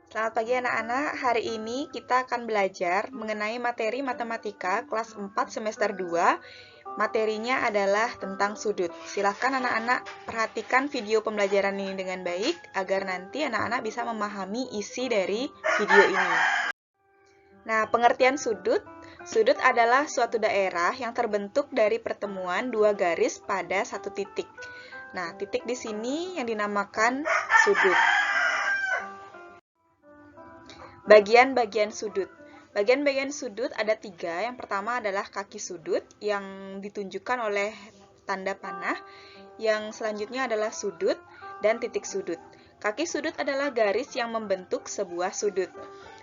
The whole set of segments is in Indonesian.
Selamat pagi anak-anak, hari ini kita akan belajar mengenai materi matematika kelas 4 semester 2. Materinya adalah tentang sudut. Silahkan anak-anak perhatikan video pembelajaran ini dengan baik agar nanti anak-anak bisa memahami isi dari video ini. Nah, pengertian sudut. Sudut adalah suatu daerah yang terbentuk dari pertemuan dua garis pada satu titik. Nah, titik di sini yang dinamakan sudut. Bagian-bagian sudut. Bagian-bagian sudut ada 3. Yang pertama adalah kaki sudut yang ditunjukkan oleh tanda panah. Yang selanjutnya adalah sudut dan titik sudut. Kaki sudut adalah garis yang membentuk sebuah sudut.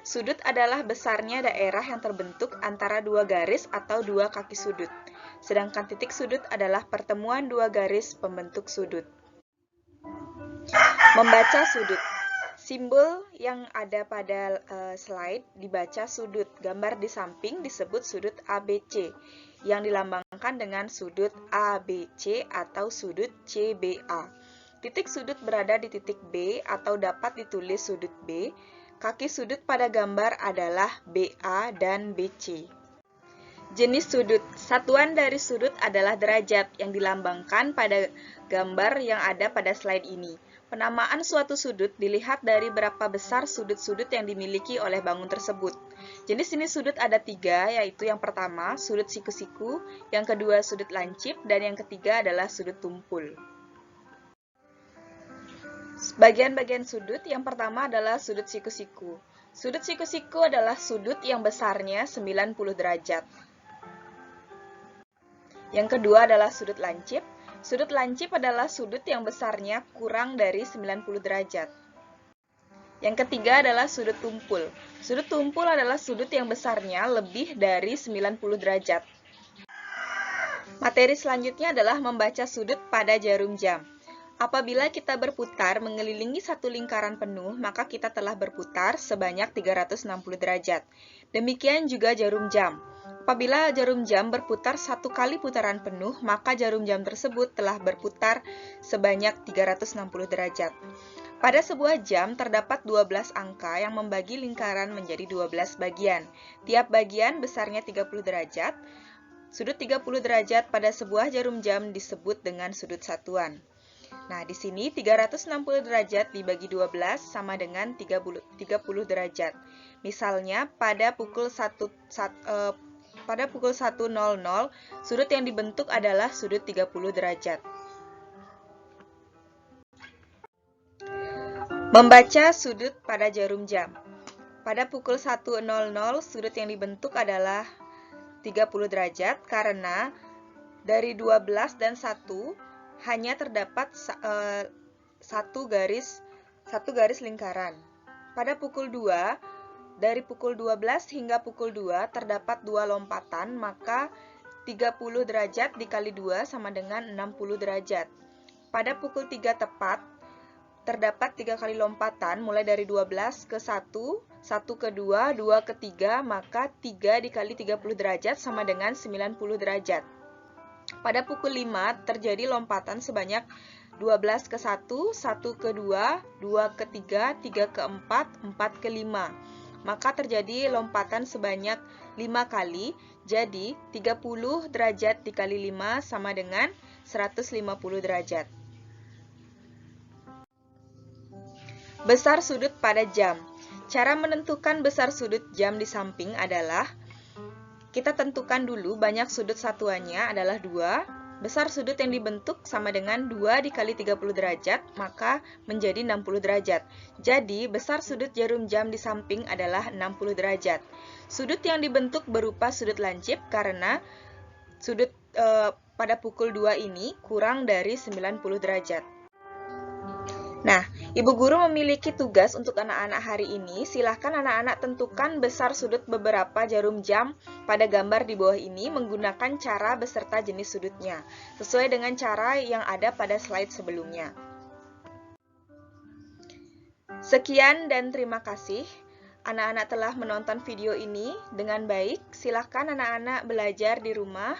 Sudut adalah besarnya daerah yang terbentuk antara dua garis atau dua kaki sudut. Sedangkan titik sudut adalah pertemuan dua garis pembentuk sudut. Membaca sudut. Simbol yang ada pada slide dibaca sudut. Gambar di samping disebut sudut ABC yang dilambangkan dengan sudut ABC atau sudut CBA. Titik sudut berada di titik B atau dapat ditulis sudut B. Kaki sudut pada gambar adalah BA dan BC. Jenis sudut. Satuan dari sudut adalah derajat yang dilambangkan pada gambar yang ada pada slide ini. Penamaan suatu sudut dilihat dari berapa besar sudut-sudut yang dimiliki oleh bangun tersebut. Jenis-jenis sudut ada 3, yaitu yang pertama sudut siku-siku, yang kedua sudut lancip, dan yang ketiga adalah sudut tumpul. Bagian-bagian sudut yang pertama adalah sudut siku-siku. Sudut siku-siku adalah sudut yang besarnya 90 derajat. Yang kedua adalah sudut lancip. Sudut lancip adalah sudut yang besarnya kurang dari 90 derajat. Yang ketiga adalah sudut tumpul. Sudut tumpul adalah sudut yang besarnya lebih dari 90 derajat. Materi selanjutnya adalah membaca sudut pada jarum jam. Apabila kita berputar mengelilingi satu lingkaran penuh, maka kita telah berputar sebanyak 360 derajat. Demikian juga jarum jam. Apabila jarum jam berputar satu kali putaran penuh, maka jarum jam tersebut telah berputar sebanyak 360 derajat. Pada sebuah jam terdapat 12 angka yang membagi lingkaran menjadi 12 bagian. Tiap bagian besarnya 30 derajat. Sudut 30 derajat pada sebuah jarum jam disebut dengan sudut satuan. Nah, di sini 360 derajat dibagi 12 sama dengan 30 derajat. Misalnya, pada pukul 1.00, sudut yang dibentuk adalah sudut 30 derajat. Membaca sudut pada jarum jam. Pada pukul 1.00, sudut yang dibentuk adalah 30 derajat karena dari 12 dan 1 hanya terdapat satu garis lingkaran. Pada pukul 2, dari pukul 12 hingga pukul 2 terdapat 2 lompatan, maka 30 derajat dikali 2 sama dengan 60 derajat. Pada pukul 3 tepat, terdapat 3 kali lompatan, mulai dari 12 ke 1, 1 ke 2, 2 ke 3, maka 3 dikali 30 derajat sama dengan 90 derajat. Pada pukul 5 terjadi lompatan sebanyak 12 ke 1, 1 ke 2, 2 ke 3, 3 ke 4, 4 ke 5. Maka terjadi lompatan sebanyak 5 kali, jadi 30 derajat dikali 5 sama dengan 150 derajat. Besar sudut pada jam. Cara menentukan besar sudut jam di samping adalah kita tentukan dulu banyak sudut satuannya adalah 2. Besar sudut yang dibentuk sama dengan 2 dikali 30 derajat, maka menjadi 60 derajat. Jadi, besar sudut jarum jam di samping adalah 60 derajat. Sudut yang dibentuk berupa sudut lancip karena sudut pada pukul 2 ini kurang dari 90 derajat. Nah, Ibu Guru memiliki tugas untuk anak-anak hari ini. Silahkan anak-anak tentukan besar sudut beberapa jarum jam pada gambar di bawah ini menggunakan cara beserta jenis sudutnya, sesuai dengan cara yang ada pada slide sebelumnya. Sekian dan terima kasih. Anak-anak telah menonton video ini dengan baik. Silahkan anak-anak belajar di rumah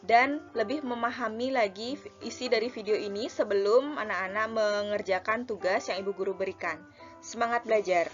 dan lebih memahami lagi isi dari video ini sebelum anak-anak mengerjakan tugas yang Ibu Guru berikan. Semangat belajar!